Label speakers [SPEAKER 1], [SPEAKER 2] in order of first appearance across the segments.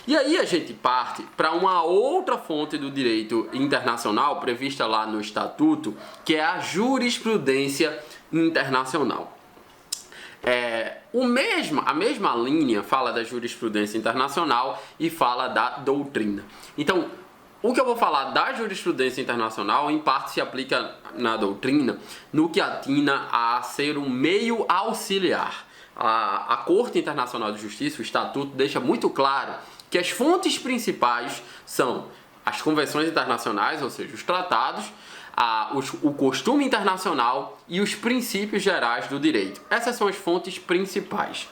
[SPEAKER 1] E aí a gente parte para uma outra fonte do direito internacional prevista lá no Estatuto, que é a jurisprudência internacional. A mesma linha fala da jurisprudência internacional e fala da doutrina. Então, o que eu vou falar da jurisprudência internacional, em parte se aplica na doutrina, no que atina a ser um meio auxiliar. A Corte Internacional de Justiça, o Estatuto, deixa muito claro que as fontes principais são as convenções internacionais, ou seja, os tratados, o costume internacional e os princípios gerais do direito. Essas são as fontes principais.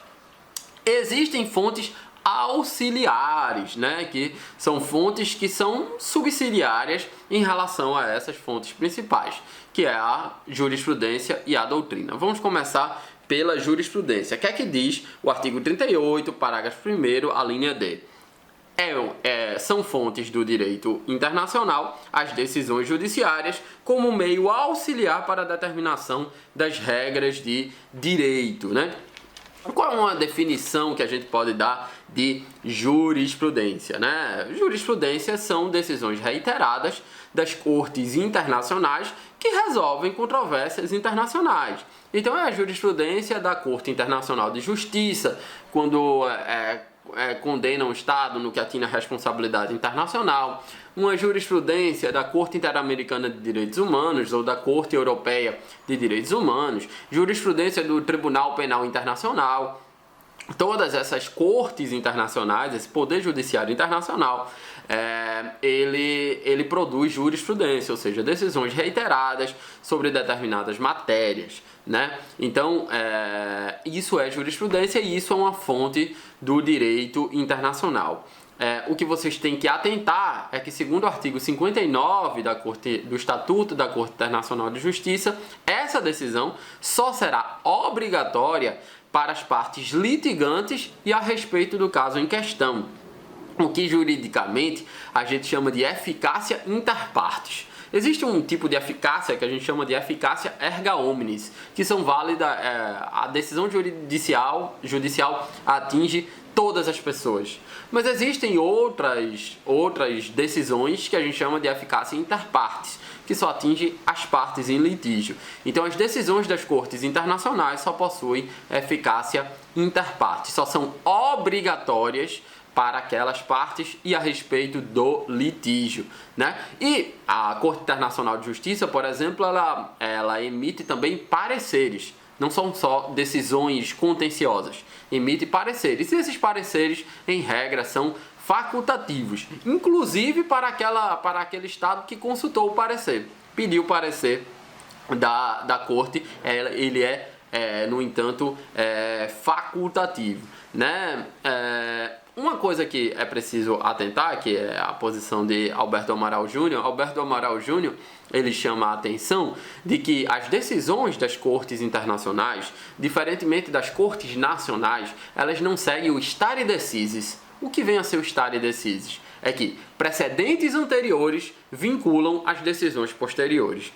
[SPEAKER 1] Existem fontes auxiliares, né, que são fontes que são subsidiárias em relação a essas fontes principais, que é a jurisprudência e a doutrina. Vamos começar pela jurisprudência. O que é que diz o artigo 38, parágrafo 1º, a linha D? São fontes do direito internacional as decisões judiciárias como meio auxiliar para a determinação das regras de direito, né? Qual é uma definição que a gente pode dar de jurisprudência, né? Jurisprudência são decisões reiteradas das cortes internacionais que resolvem controvérsias internacionais. Então é a jurisprudência da Corte Internacional de Justiça, quando condena um Estado no que atina a responsabilidade internacional, uma jurisprudência da Corte Interamericana de Direitos Humanos ou da Corte Europeia de Direitos Humanos, jurisprudência do Tribunal Penal Internacional. Todas essas cortes internacionais, esse poder judiciário internacional, ele produz jurisprudência, ou seja, decisões reiteradas sobre determinadas matérias, né? Então, isso é jurisprudência e isso é uma fonte do direito internacional. O que vocês têm que atentar é que, segundo o artigo 59 do Estatuto da Corte Internacional de Justiça, essa decisão só será obrigatória para as partes litigantes e a respeito do caso em questão, o que juridicamente a gente chama de eficácia inter partes. Existe um tipo de eficácia que a gente chama de eficácia erga omnes, que são válidas, a decisão judicial atinge todas as pessoas. Mas existem outras decisões que a gente chama de eficácia inter partes, que só atinge as partes em litígio. Então, as decisões das cortes internacionais só possuem eficácia inter partes, só são obrigatórias para aquelas partes e a respeito do litígio, né? E a Corte Internacional de Justiça, por exemplo, ela emite também pareceres. Não são só decisões contenciosas, emite pareceres. E esses pareceres, em regra, são facultativos, inclusive para aquele Estado que consultou o parecer, pediu o parecer da Corte, ele no entanto, facultativo, né? Uma coisa que é preciso atentar, que é a posição de Alberto Amaral Júnior. Alberto Amaral Júnior, ele chama a atenção de que as decisões das cortes internacionais, diferentemente das cortes nacionais, elas não seguem o stare decisis. O que vem a ser o stare decisis? É que precedentes anteriores vinculam as decisões posteriores.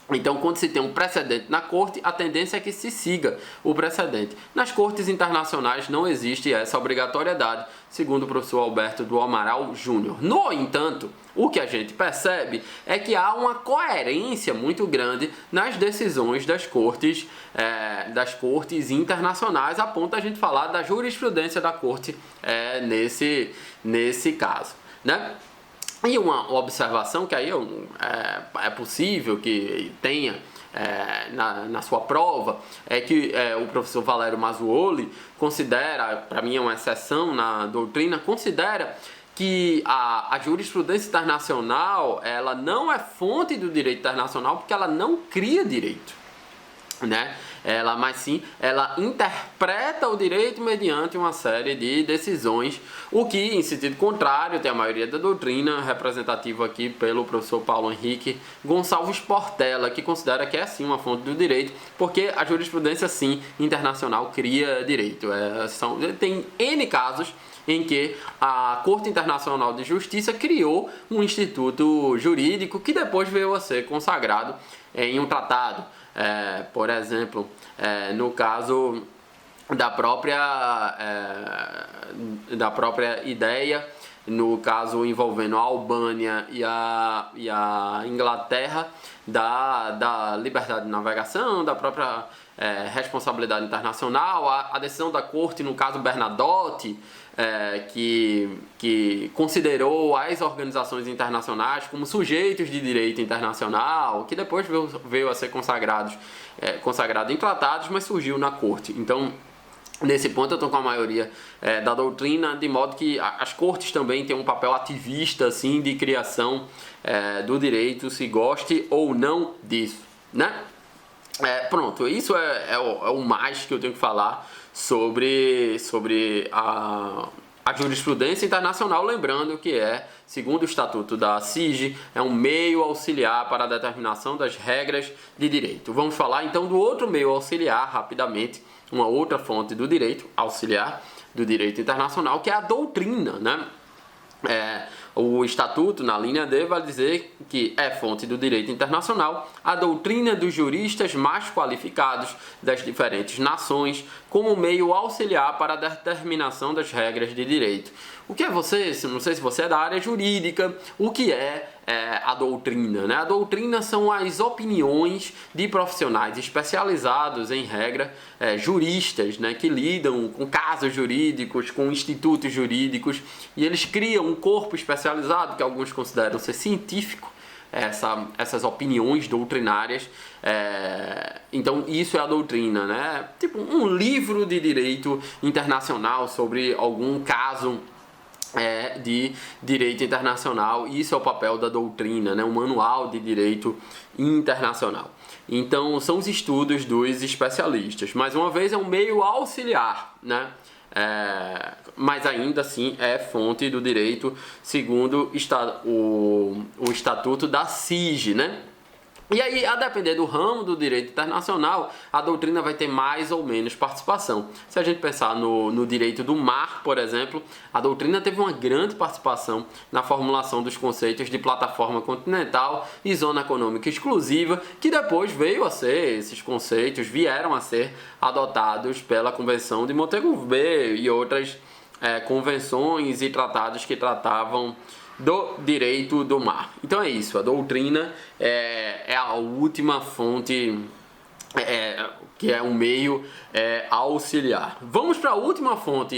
[SPEAKER 1] Então, quando se tem um precedente na corte, a tendência é que se siga o precedente. Nas cortes internacionais não existe essa obrigatoriedade, segundo o professor Alberto do Amaral Júnior. No entanto, o que a gente percebe é que há uma coerência muito grande nas decisões das cortes internacionais, a ponto de a gente falar da jurisprudência da corte nesse caso, né? E uma observação que aí é possível que tenha na sua prova é que o professor Valério Mazzuoli considera, para mim é uma exceção na doutrina, considera que a jurisprudência internacional ela não é fonte do direito internacional porque ela não cria direito, né? Mas sim, ela interpreta o direito mediante uma série de decisões, o que, em sentido contrário, tem a maioria da doutrina, representativa aqui pelo professor Paulo Henrique Gonçalves Portela, que considera que é sim uma fonte do direito, porque a jurisprudência, sim, internacional cria direito. Tem N casos em que a Corte Internacional de Justiça criou um instituto jurídico que depois veio a ser consagrado em um tratado. Por exemplo, no caso da própria ideia, no caso envolvendo a Albânia e a Inglaterra, da liberdade de navegação, da própria responsabilidade internacional, a decisão da corte, no caso Bernadotte, que considerou as organizações internacionais como sujeitos de direito internacional, que depois veio a ser consagrado em tratados, mas surgiu na corte. Então, nesse ponto eu estou com a maioria da doutrina, de modo que as cortes também têm um papel ativista assim, de criação do direito, se goste ou não disso, né? Pronto, isso é o mais que eu tenho que falar sobre a jurisprudência internacional, lembrando que segundo o Estatuto da CIGI, é um meio auxiliar para a determinação das regras de direito. Vamos falar então do outro meio auxiliar, rapidamente, uma outra fonte do direito auxiliar do direito internacional, que é a doutrina, né? O Estatuto, na linha D, vai dizer que é fonte do direito internacional a doutrina dos juristas mais qualificados das diferentes nações como meio auxiliar para a determinação das regras de direito. O que é você? Não sei se você é da área jurídica. O que é a doutrina, né? A doutrina são as opiniões de profissionais especializados em regra, juristas, né? Que lidam com casos jurídicos, com institutos jurídicos, e eles criam um corpo especializado que alguns consideram ser científico, essas opiniões doutrinárias. Então isso é a doutrina, né? Tipo um livro de direito internacional sobre algum caso de direito internacional. Isso é o papel da doutrina, né? Um manual de direito internacional. Então são os estudos dos especialistas. Mais uma vez é um meio auxiliar, né? Mas ainda assim é fonte do direito segundo o Estatuto da CIGI, né? E aí, a depender do ramo do direito internacional, a doutrina vai ter mais ou menos participação. Se a gente pensar no direito do mar, por exemplo, a doutrina teve uma grande participação na formulação dos conceitos de plataforma continental e zona econômica exclusiva, que depois esses conceitos vieram a ser adotados pela Convenção de Montego Bay e outras convenções e tratados que tratavam do direito do mar. Então é isso, a doutrina é a última fonte, que é um meio auxiliar. Vamos para a última fonte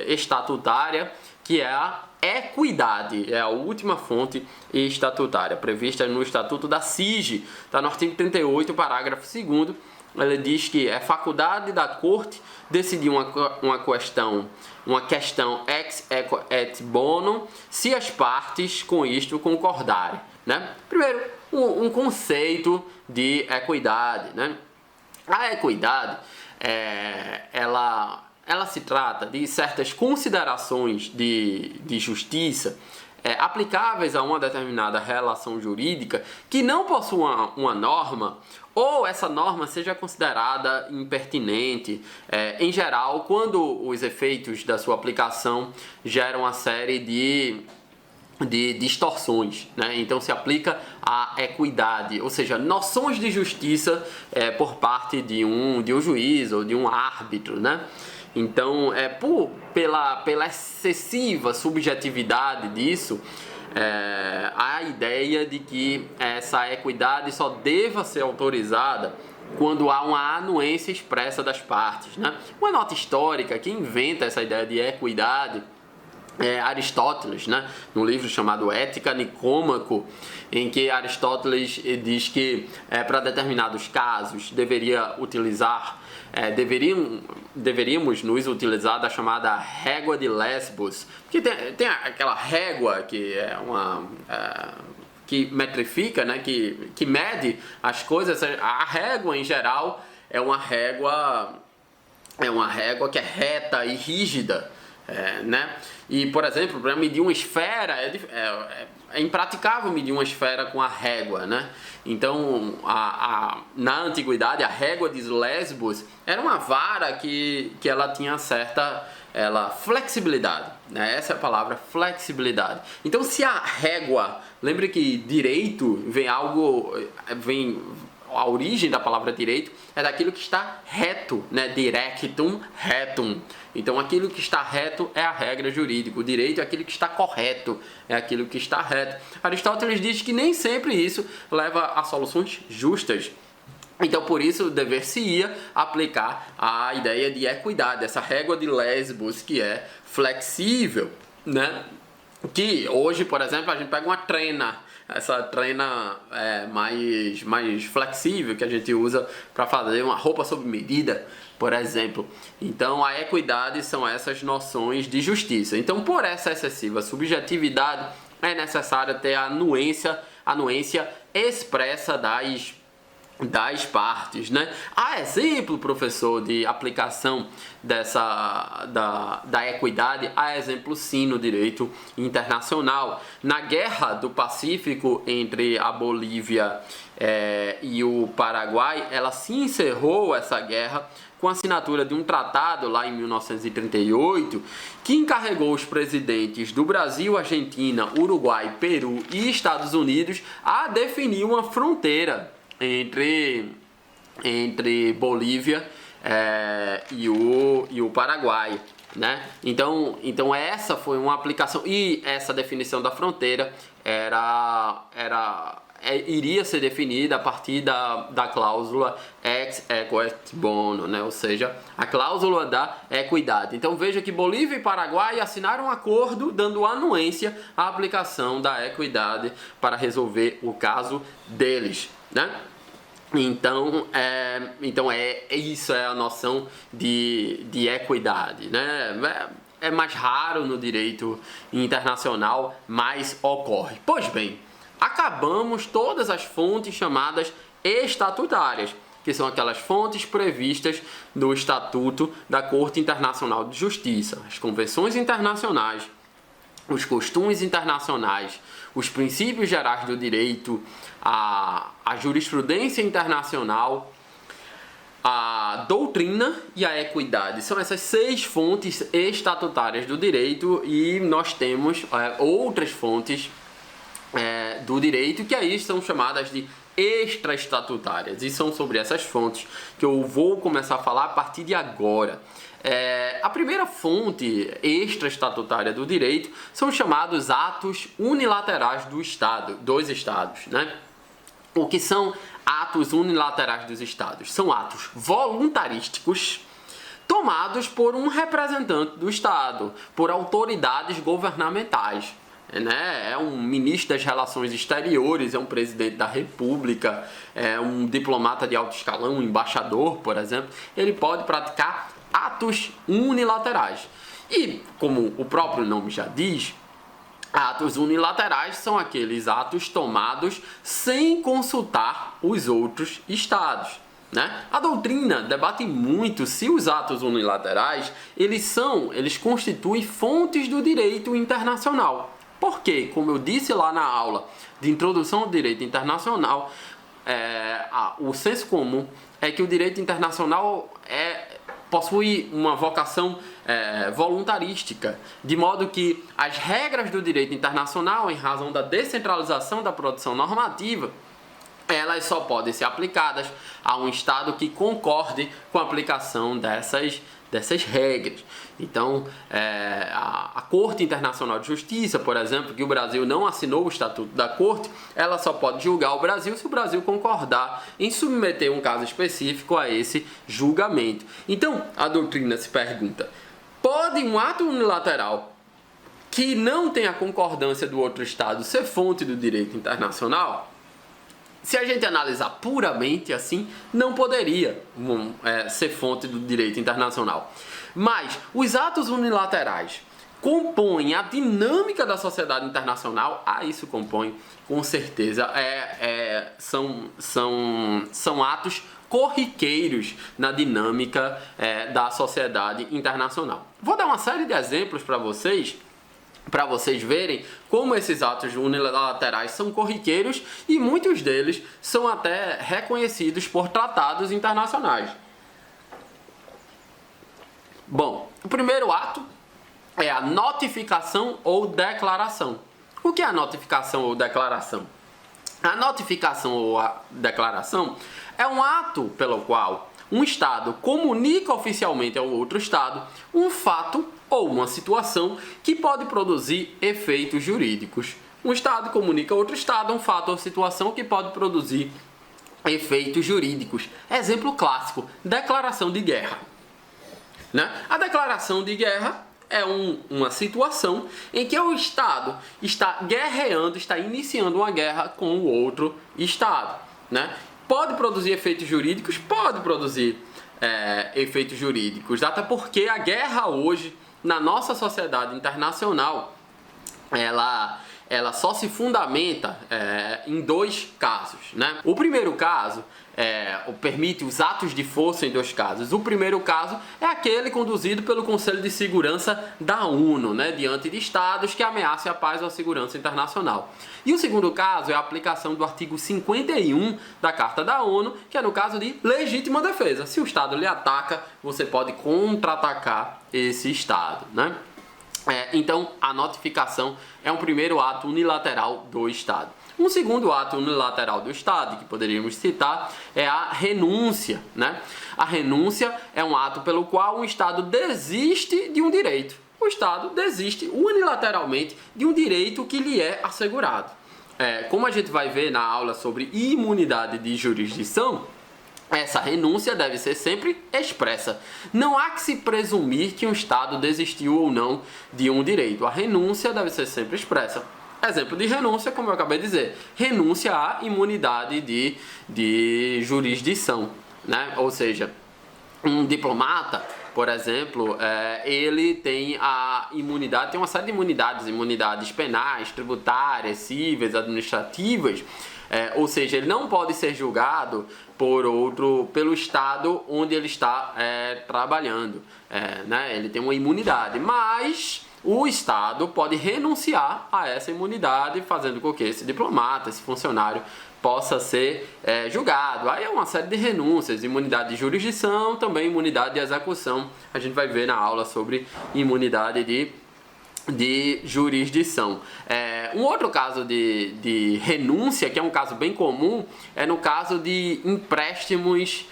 [SPEAKER 1] estatutária, que é a equidade. É a última fonte estatutária, prevista no Estatuto da CIGI, está no artigo 38, parágrafo 2º. Ele diz que é faculdade da Corte decidir uma questão ex equo et bono, se as partes com isto concordarem, né? Primeiro, um conceito de equidade, né? A equidade, ela se trata de certas considerações de justiça aplicáveis a uma determinada relação jurídica que não possua uma norma, ou essa norma seja considerada impertinente, em geral, quando os efeitos da sua aplicação geram uma série de distorções, né? Então se aplica a equidade, ou seja, noções de justiça por parte de um juiz ou de um árbitro, né? Então, pela excessiva subjetividade disso, a ideia de que essa equidade só deva ser autorizada quando há uma anuência expressa das partes, né? Uma nota histórica que inventa essa ideia de equidade Aristóteles, né? Num livro chamado Ética Nicômaco, em que Aristóteles diz que para determinados casos deveríamos nos utilizar da chamada régua de Lesbos, que tem aquela régua que é que metrifica, né? Que mede as coisas. A régua em geral é uma régua que é reta e rígida, né? E, por exemplo, para medir uma esfera é impraticável medir uma esfera com a régua, né? Então, na antiguidade, a régua de Lesbos era uma vara que ela tinha certa flexibilidade, né? Essa é a palavra, flexibilidade. Então, se a régua, lembre que direito vem a origem da palavra direito é daquilo que está reto, né? Directum retum. Então aquilo que está reto é a regra jurídica, o direito é aquilo que está correto, é aquilo que está reto. Aristóteles diz que nem sempre isso leva a soluções justas. Então, por isso, dever-se-ia aplicar a ideia de equidade, essa régua de Lesbos que é flexível, né? Que hoje, por exemplo, a gente pega uma trena, essa trena mais flexível que a gente usa para fazer uma roupa sob medida, por exemplo. Então, a equidade são essas noções de justiça. Então, por essa excessiva subjetividade, é necessário ter a anuência expressa das partes, né? Há exemplo, professor, de aplicação da equidade, há exemplo sim no direito internacional. Na Guerra do Pacífico entre a Bolívia e o Paraguai, ela se encerrou, essa guerra, com a assinatura de um tratado lá em 1938, que encarregou os presidentes do Brasil, Argentina, Uruguai, Peru e Estados Unidos a definir uma fronteira entre Bolívia e o Paraguai, né? Então essa foi uma aplicação, e essa definição da fronteira iria ser definida a partir da cláusula ex equo bono, né? Ou seja, a cláusula da equidade. Então veja que Bolívia e Paraguai assinaram um acordo dando anuência à aplicação da equidade para resolver o caso deles, né? Então isso é a noção de equidade, né? É mais raro no direito internacional, mas ocorre. Pois bem, acabamos todas as fontes chamadas estatutárias, que são aquelas fontes previstas no Estatuto da Corte Internacional de Justiça, as convenções internacionais, os costumes internacionais, os princípios gerais do direito, a jurisprudência internacional, a doutrina e a equidade. São essas 6 fontes estatutárias do direito, e nós temos outras fontes do direito que aí são chamadas de extraestatutárias, e são sobre essas fontes que eu vou começar a falar a partir de agora. A primeira fonte extraestatutária do direito são chamados atos unilaterais dos estados, né? O que são atos unilaterais dos estados? São atos voluntarísticos tomados por um representante do estado, por autoridades governamentais, né? É um ministro das Relações Exteriores, é um presidente da República, é um diplomata de alto escalão, um embaixador, por exemplo. Ele pode praticar atos unilaterais. E, como o próprio nome já diz, atos unilaterais são aqueles atos tomados sem consultar os outros estados, né? A doutrina debate muito se os atos unilaterais eles constituem fontes do direito internacional. Porque, como eu disse lá na aula de introdução ao direito internacional, o senso comum é que o direito internacional possui uma vocação voluntarística, de modo que as regras do direito internacional, em razão da descentralização da produção normativa, elas só podem ser aplicadas a um Estado que concorde com a aplicação dessas regras. Então, a Corte Internacional de Justiça, por exemplo, que o Brasil não assinou o Estatuto da Corte, ela só pode julgar o Brasil se o Brasil concordar em submeter um caso específico a esse julgamento. Então, a doutrina se pergunta: pode um ato unilateral que não tem a concordância do outro Estado ser fonte do direito internacional? Se a gente analisar puramente assim, não poderia ser fonte do direito internacional. Mas os atos unilaterais compõem a dinâmica da sociedade internacional? Isso compõe, com certeza. São atos corriqueiros na dinâmica da sociedade internacional. Vou dar uma série de exemplos para vocês verem como esses atos unilaterais são corriqueiros, e muitos deles são até reconhecidos por tratados internacionais. Bom, o primeiro ato é a notificação ou declaração. O que é a notificação ou declaração? A notificação ou a declaração é um ato pelo qual um Estado comunica oficialmente ao outro Estado um fato ou uma situação que pode produzir efeitos jurídicos. Um Estado comunica a outro Estado um fato ou situação que pode produzir efeitos jurídicos. Exemplo clássico: declaração de guerra. Né? A declaração de guerra é uma situação em que o Estado está guerreando, está iniciando uma guerra com o outro Estado. Né? Pode produzir efeitos jurídicos? Pode produzir efeitos jurídicos, até porque a guerra hoje, na nossa sociedade internacional, ela só se fundamenta em dois casos. Né? O primeiro caso permite os atos de força em dois casos. O primeiro caso é aquele conduzido pelo Conselho de Segurança da ONU, né, diante de estados que ameacem a paz ou a segurança internacional. E o segundo caso é a aplicação do artigo 51 da Carta da ONU, que é no caso de legítima defesa. Se o Estado lhe ataca, você pode contra-atacar esse Estado. Né? Então, a notificação é um primeiro ato unilateral do Estado. Um segundo ato unilateral do Estado, que poderíamos citar, é a renúncia. Né? A renúncia é um ato pelo qual o Estado desiste de um direito. O Estado desiste unilateralmente de um direito que lhe é assegurado. Como a gente vai ver na aula sobre imunidade de jurisdição, essa renúncia deve ser sempre expressa. Não há que se presumir que um Estado desistiu ou não de um direito. A renúncia deve ser sempre expressa. Exemplo de renúncia, como eu acabei de dizer, renúncia à imunidade de jurisdição. Né? Ou seja, um diplomata, por exemplo, ele tem a imunidade, tem uma série de imunidades penais, tributárias, cíveis, administrativas. Ou seja, ele não pode ser julgado pelo Estado onde ele está trabalhando. Né? Ele tem uma imunidade, mas o Estado pode renunciar a essa imunidade, fazendo com que esse diplomata, esse funcionário, possa ser julgado. Aí é uma série de renúncias: imunidade de jurisdição, também imunidade de execução. A gente vai ver na aula sobre imunidade de jurisdição. Um outro caso de renúncia, que é um caso bem comum, é no caso de empréstimos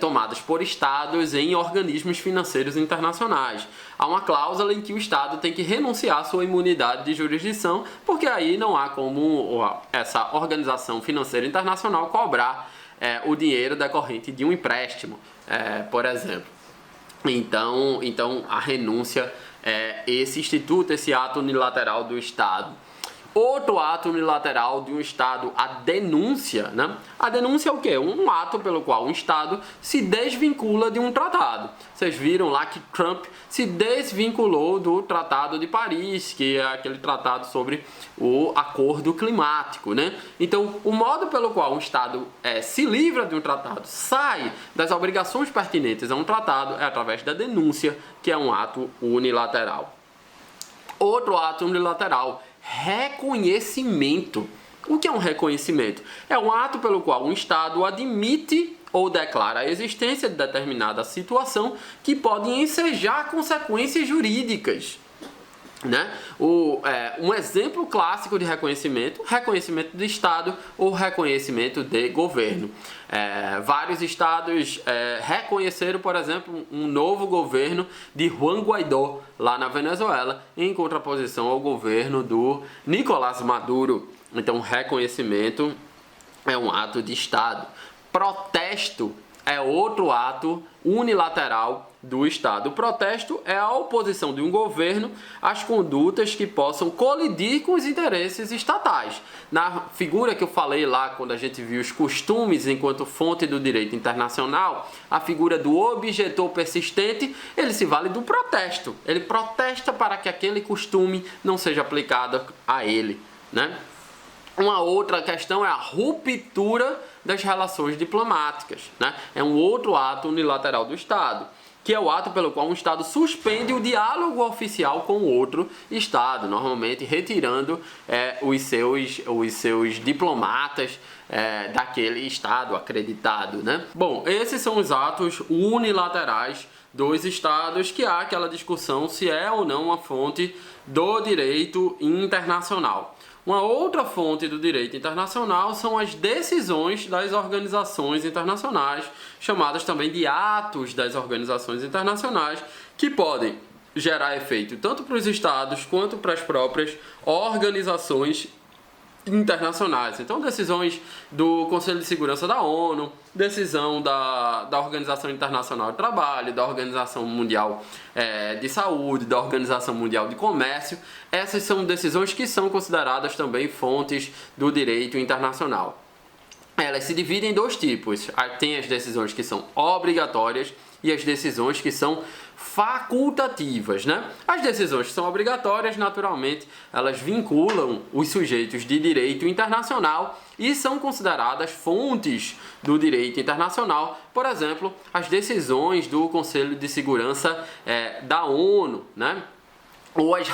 [SPEAKER 1] tomados por estados em organismos financeiros internacionais. Há uma cláusula em que o Estado tem que renunciar à sua imunidade de jurisdição, porque aí não há como essa organização financeira internacional cobrar o dinheiro decorrente de um empréstimo, por exemplo. Então a renúncia é esse instituto, esse ato unilateral do Estado. Outro ato unilateral de um Estado, a denúncia. Né? A denúncia é o quê? Um ato pelo qual um Estado se desvincula de um tratado. Vocês viram lá que Trump se desvinculou do Tratado de Paris, que é aquele tratado sobre o acordo climático. Né? Então, o modo pelo qual um Estado se livra de um tratado, sai das obrigações pertinentes a um tratado, é através da denúncia, que é um ato unilateral. Outro ato unilateral: reconhecimento. O que é um reconhecimento? É um ato pelo qual um Estado admite ou declara a existência de determinada situação que pode ensejar consequências jurídicas. Né? Um exemplo clássico de reconhecimento de Estado ou reconhecimento de governo. Vários estados reconheceram, por exemplo, um novo governo de Juan Guaidó, lá na Venezuela, em contraposição ao governo do Nicolás Maduro. Então, reconhecimento é um ato de Estado. Protesto é outro ato unilateral do Estado. O protesto é a oposição de um governo às condutas que possam colidir com os interesses estatais. Na figura que eu falei lá, quando a gente viu os costumes enquanto fonte do direito internacional, a figura do objetor persistente, ele se vale do protesto. Ele protesta para que aquele costume não seja aplicado a ele. Né? Uma outra questão é a ruptura das relações diplomáticas. Né? É um outro ato unilateral do Estado, que é o ato pelo qual um Estado suspende o diálogo oficial com outro Estado, normalmente retirando os seus diplomatas daquele Estado acreditado. Né? Bom, esses são os atos unilaterais dos estados, que há aquela discussão se é ou não uma fonte do direito internacional. Uma outra fonte do direito internacional são as decisões das organizações internacionais, chamadas também de atos das organizações internacionais, que podem gerar efeito tanto para os estados quanto para as próprias organizações internacionais. Então, decisões do Conselho de Segurança da ONU, decisão da Organização Internacional do Trabalho, da Organização Mundial de Saúde, da Organização Mundial de Comércio. Essas são decisões que são consideradas também fontes do direito internacional. Elas se dividem em dois tipos. Tem as decisões que são obrigatórias e as decisões que são facultativas, né? As decisões que são obrigatórias, naturalmente, elas vinculam os sujeitos de direito internacional e são consideradas fontes do direito internacional. Por exemplo, as decisões do Conselho de Segurança da ONU, né? Ou as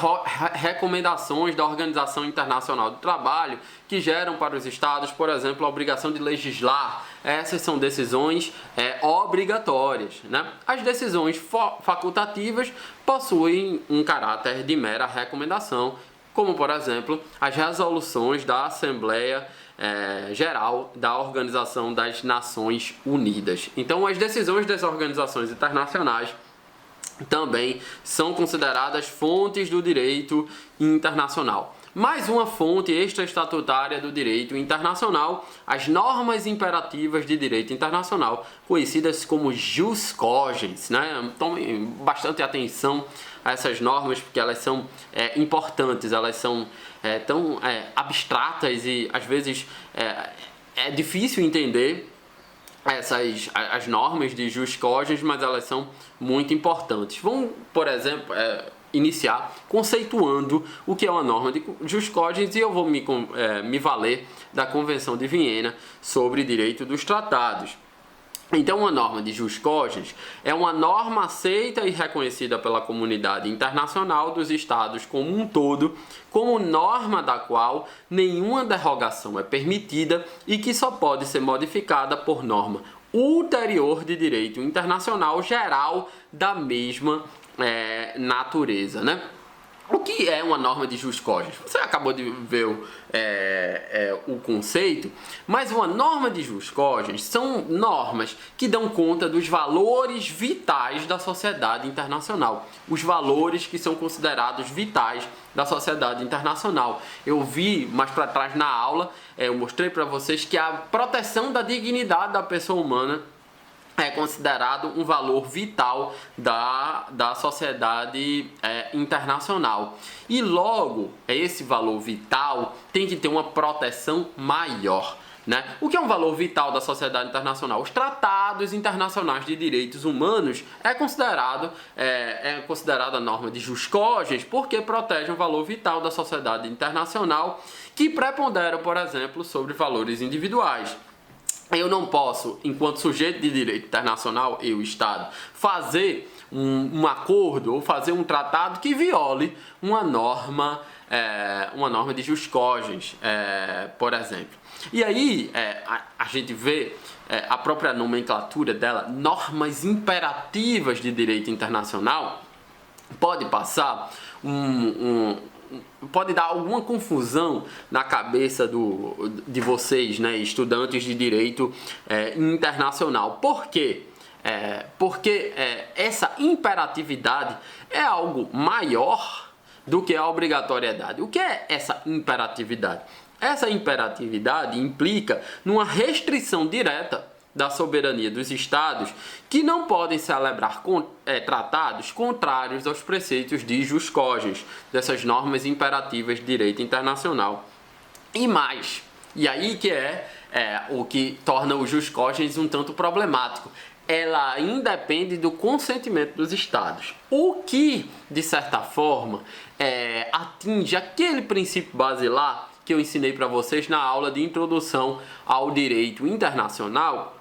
[SPEAKER 1] recomendações da Organização Internacional do Trabalho, que geram para os estados, por exemplo, a obrigação de legislar. Essas são decisões obrigatórias, né? As decisões facultativas possuem um caráter de mera recomendação, como, por exemplo, as resoluções da Assembleia Geral da Organização das Nações Unidas. Então, as decisões das organizações internacionais também são consideradas fontes do direito internacional. Mais uma fonte extraestatutária do direito internacional, as normas imperativas de direito internacional, conhecidas como jus cogens, né? Tomem bastante atenção a essas normas, porque elas são importantes, elas são tão abstratas e às vezes é difícil entender as normas de jus cogens, mas elas são muito importantes. Vamos, por exemplo, iniciar conceituando o que é uma norma de jus cogens, e eu vou me valer da Convenção de Viena sobre direito dos tratados. Então, uma norma de jus cogens é uma norma aceita e reconhecida pela comunidade internacional dos estados como um todo, como norma da qual nenhuma derrogação é permitida e que só pode ser modificada por norma ulterior de direito internacional geral da mesma natureza, né? O que é uma norma de jus cogens? Você acabou de ver o conceito, mas uma norma de jus cogens são normas que dão conta dos valores vitais da sociedade internacional, os valores que são considerados vitais da sociedade internacional. Eu vi mais para trás na aula, eu mostrei para vocês que a proteção da dignidade da pessoa humana é considerado um valor vital da sociedade internacional. E logo, esse valor vital tem que ter uma proteção maior, né? O que é um valor vital da sociedade internacional? Os tratados internacionais de direitos humanos é considerada a norma de jus cogens, porque protege um valor vital da sociedade internacional que prepondera, por exemplo, sobre valores individuais. Eu não posso, enquanto sujeito de direito internacional, eu, Estado, fazer um acordo ou fazer um tratado que viole uma norma de jus cogens, por exemplo. E aí a gente vê a própria nomenclatura dela, normas imperativas de direito internacional, pode passar pode dar alguma confusão na cabeça de vocês, né, estudantes de direito internacional. Por quê? Porque essa imperatividade é algo maior do que a obrigatoriedade. O que é essa imperatividade? Essa imperatividade implica numa restrição direta da soberania dos estados, que não podem celebrar tratados contrários aos preceitos de jus cogens, dessas normas imperativas de direito internacional. E mais, e aí que o que torna o jus cogens um tanto problemático, ela independe do consentimento dos estados, o que, de certa forma, atinge aquele princípio basilar que eu ensinei para vocês na aula de introdução ao direito internacional,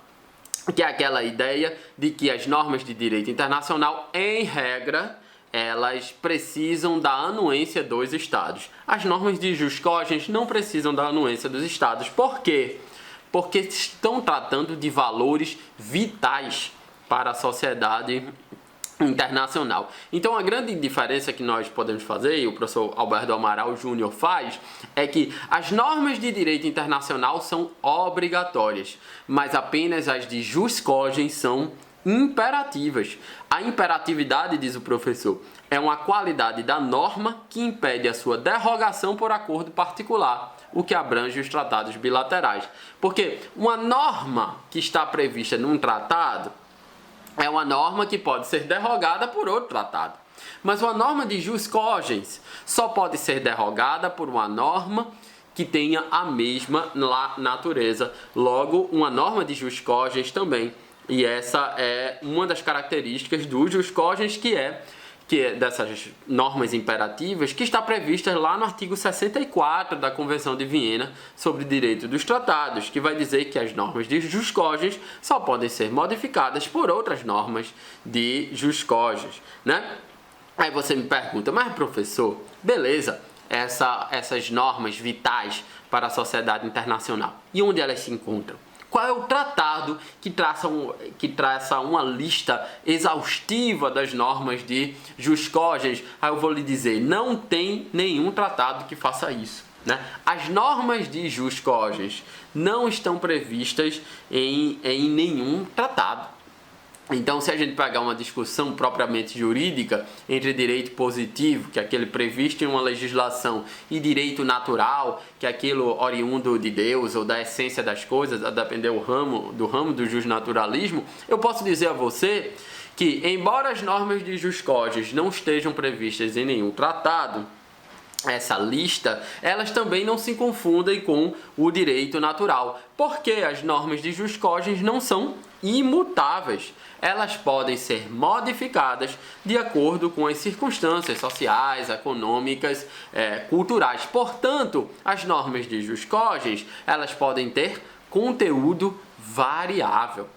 [SPEAKER 1] que é aquela ideia de que as normas de direito internacional, em regra, elas precisam da anuência dos estados. As normas de jus cogens não precisam da anuência dos estados. Por quê? Porque estão tratando de valores vitais para a sociedade internacional. Então a grande diferença que nós podemos fazer, e o professor Alberto Amaral Júnior faz, é que as normas de direito internacional são obrigatórias, mas apenas as de jus cogens são imperativas. A imperatividade, diz o professor, é uma qualidade da norma que impede a sua derrogação por acordo particular, o que abrange os tratados bilaterais. Porque uma norma que está prevista num tratado é uma norma que pode ser derrogada por outro tratado. Mas uma norma de jus cogens só pode ser derrogada por uma norma que tenha a mesma natureza. Logo, uma norma de jus cogens também. E essa é uma das características do jus cogens, que é dessas normas imperativas, que está prevista lá no artigo 64 da Convenção de Viena sobre o Direito dos Tratados, que vai dizer que as normas de jus cogens só podem ser modificadas por outras normas de jus cogens, né? Aí você me pergunta, mas professor, beleza, essas normas vitais para a sociedade internacional, e onde elas se encontram? Qual é o tratado que traça uma lista exaustiva das normas de jus cogens? Aí eu vou lhe dizer, não tem nenhum tratado que faça isso, né? As normas de jus cogens não estão previstas em nenhum tratado. Então, se a gente pegar uma discussão propriamente jurídica entre direito positivo, que é aquele previsto em uma legislação, e direito natural, que é aquilo oriundo de Deus ou da essência das coisas, a depender do ramo do justnaturalismo, eu posso dizer a você que, embora as normas de jus cogens não estejam previstas em nenhum tratado, essa lista, elas também não se confundem com o direito natural, porque as normas de jus cogens não são imutáveis. Elas podem ser modificadas de acordo com as circunstâncias sociais, econômicas, culturais. Portanto, as normas de jus cogens, elas podem ter conteúdo variável.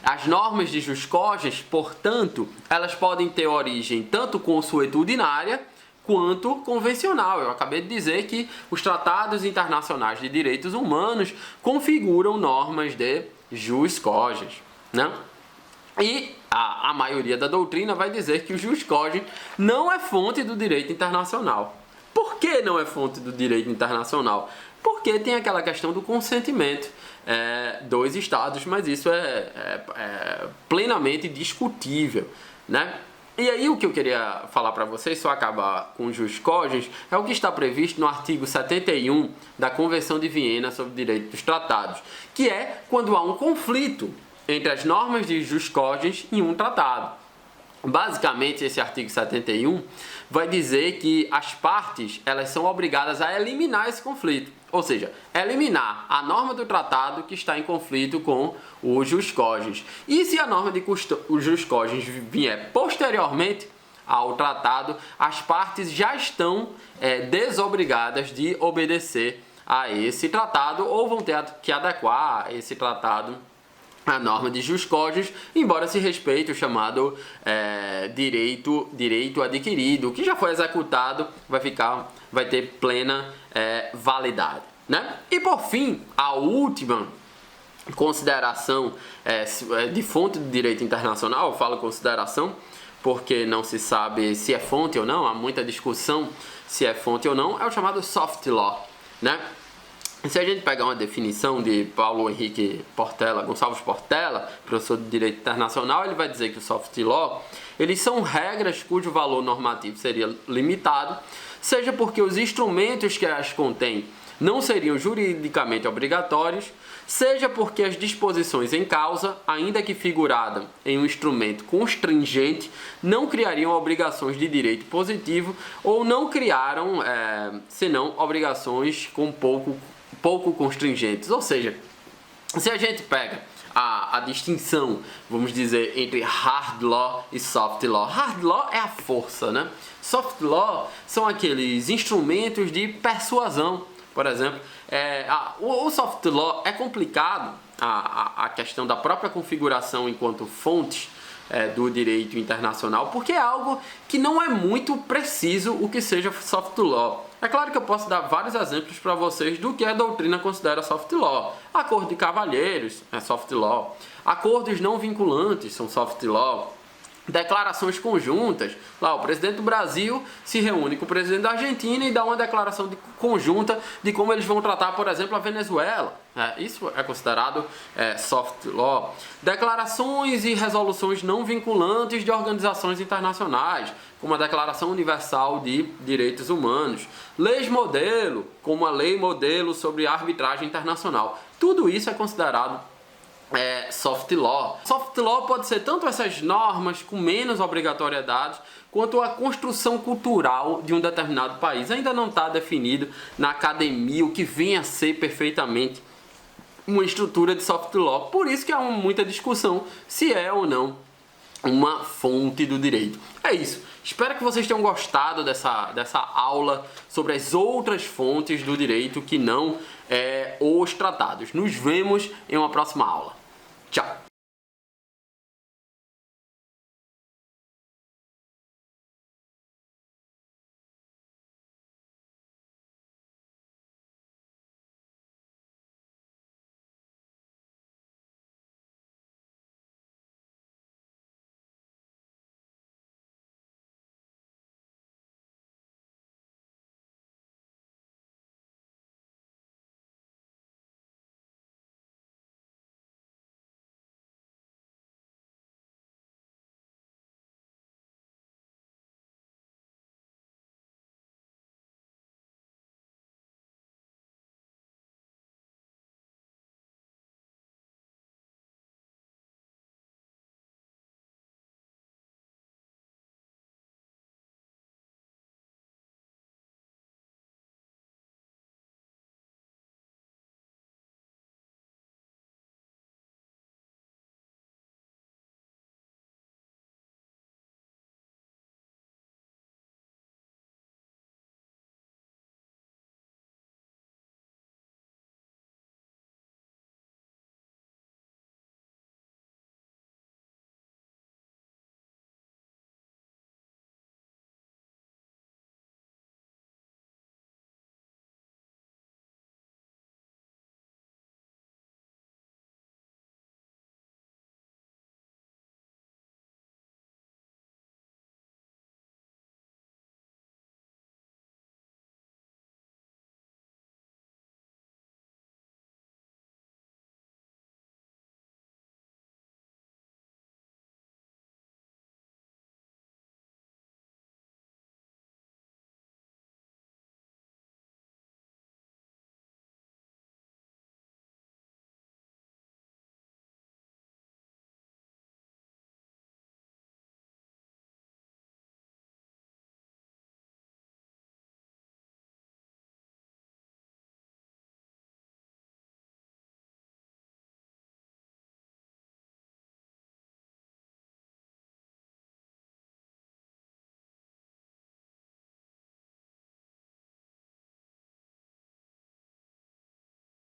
[SPEAKER 1] As normas de jus cogens, portanto, elas podem ter origem tanto consuetudinária quanto convencional. Eu acabei de dizer que os tratados internacionais de direitos humanos configuram normas de jus cogens, né? E a maioria da doutrina vai dizer que o jus cogens não é fonte do direito internacional. Por que não é fonte do direito internacional? Porque tem aquela questão do consentimento dos estados, mas isso é plenamente discutível, né? E aí o que eu queria falar para vocês, só acabar com os jus cogens, é o que está previsto no artigo 71 da Convenção de Viena sobre o Direito dos Tratados, que é quando há um conflito entre as normas de jus cogens e um tratado. Basicamente, esse artigo 71 vai dizer que as partes, elas são obrigadas a eliminar esse conflito, ou seja, eliminar a norma do tratado que está em conflito com o jus cogens. E se a norma de o jus cogens vier posteriormente ao tratado, as partes já estão desobrigadas de obedecer a esse tratado, ou vão ter que adequar esse tratado a norma de jus cogens, embora se respeite o chamado direito adquirido, que já foi executado, vai ter plena validade, né? E por fim, a última consideração de fonte do direito internacional, eu falo consideração porque não se sabe se é fonte ou não, há muita discussão se é fonte ou não, é o chamado soft law, né? Se a gente pegar uma definição de Paulo Henrique Gonçalves Portela, professor de Direito Internacional, ele vai dizer que o soft law, eles são regras cujo valor normativo seria limitado, seja porque os instrumentos que as contêm não seriam juridicamente obrigatórios, seja porque as disposições em causa, ainda que figurada em um instrumento constringente, não criariam obrigações de direito positivo ou não criaram, senão obrigações com pouco constringentes. Ou seja, se a gente pega a distinção, vamos dizer, entre hard law e soft law. Hard law é a força, né? Soft law são aqueles instrumentos de persuasão. Por exemplo, o soft law é complicado, a questão da própria configuração enquanto fonte do direito internacional, porque é algo que não é muito preciso o que seja soft law. É claro que eu posso dar vários exemplos para vocês do que a doutrina considera soft law. Acordo de cavalheiros é soft law. Acordos não vinculantes são soft law. Declarações conjuntas. Lá, o presidente do Brasil se reúne com o presidente da Argentina e dá uma declaração conjunta de como eles vão tratar, por exemplo, a Venezuela. Isso é considerado soft law. Declarações e resoluções não vinculantes de organizações internacionais, como a Declaração Universal de Direitos Humanos. Leis modelo, como a Lei Modelo sobre Arbitragem Internacional. Tudo isso é considerado soft law. Soft law pode ser tanto essas normas com menos obrigatoriedade, quanto a construção cultural de um determinado país. Ainda não está definido na academia o que vem a ser perfeitamente uma estrutura de soft law. Por isso que há muita discussão se é ou não uma fonte do direito. É isso. Espero que vocês tenham gostado dessa aula sobre as outras fontes do direito que não os tratados. Nos vemos em uma próxima aula. Tchau!